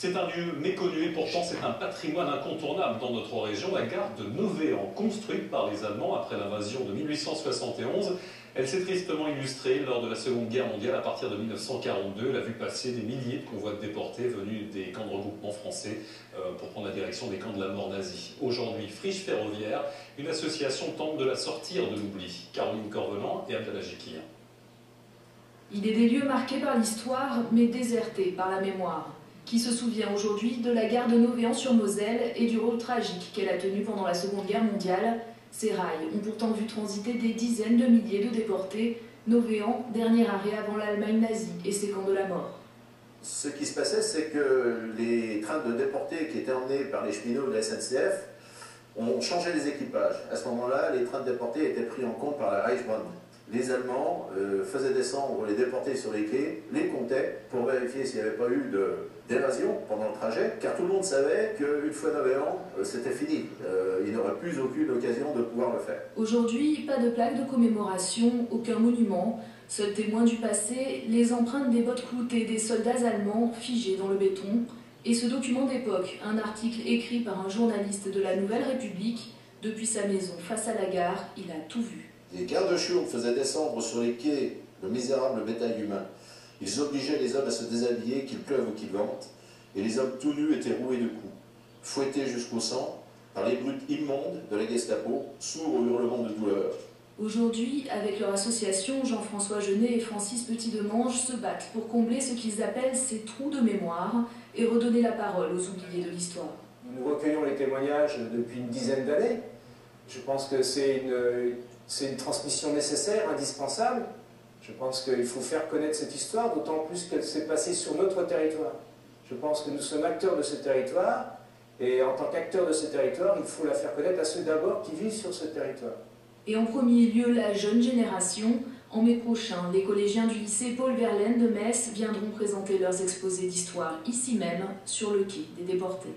C'est un lieu méconnu et pourtant c'est un patrimoine incontournable dans notre région, la gare de Novéan, construite par les Allemands après l'invasion de 1871. Elle s'est tristement illustrée lors de la Seconde Guerre mondiale à partir de 1942. Elle a vu passer des milliers de convois de déportés venus des camps de regroupement français pour prendre la direction des camps de la mort nazie. Aujourd'hui, Friche Ferroviaire, une association tente de la sortir de l'oubli. Caroline Corvenant et Abdallah Jekir. Il est des lieux marqués par l'histoire, mais désertés par la mémoire. Qui se souvient aujourd'hui de la gare de Novéan-sur-Moselle et du rôle tragique qu'elle a tenu pendant la Seconde Guerre mondiale. Ces rails ont pourtant vu transiter des dizaines de milliers de déportés. Novéan, dernier arrêt avant l'Allemagne nazie et ses camps de la mort. Ce qui se passait, c'est que les trains de déportés qui étaient emmenés par les cheminots de la SNCF ont changé les équipages. À ce moment-là, les trains de déportés étaient pris en compte par la Reichsbahn. Les Allemands faisaient descendre les déportés sur les quais, les comptaient pour vérifier s'il n'y avait pas eu d'évasion pendant le trajet, car tout le monde savait qu'une fois Novéan, c'était fini. Il n'aurait plus aucune occasion de pouvoir le faire. Aujourd'hui, pas de plaque de commémoration, aucun monument. Seul témoin du passé, les empreintes des bottes cloutées des soldats allemands figées dans le béton. Et ce document d'époque, un article écrit par un journaliste de la Nouvelle République. Depuis sa maison face à la gare, il a tout vu. Les gardes-chiourmes faisaient descendre sur les quais le misérable bétail humain. Ils obligeaient les hommes à se déshabiller, qu'il pleuve ou qu'il vente, et les hommes tout nus étaient roués de coups, fouettés jusqu'au sang par les brutes immondes de la Gestapo, sourds aux hurlements de douleur. Aujourd'hui, avec leur association, Jean-François Genet et Francis Petit-Demange se battent pour combler ce qu'ils appellent ces trous de mémoire et redonner la parole aux oubliés de l'histoire. Nous recueillons les témoignages depuis une dizaine d'années. Je pense que c'est une transmission nécessaire, indispensable. Je pense qu'il faut faire connaître cette histoire, d'autant plus qu'elle s'est passée sur notre territoire. Je pense que nous sommes acteurs de ce territoire, et en tant qu'acteurs de ce territoire, il faut la faire connaître à ceux d'abord qui vivent sur ce territoire. Et en premier lieu, la jeune génération. En mai prochain, les collégiens du lycée Paul Verlaine de Metz viendront présenter leurs exposés d'histoire ici même, sur le quai des déportés.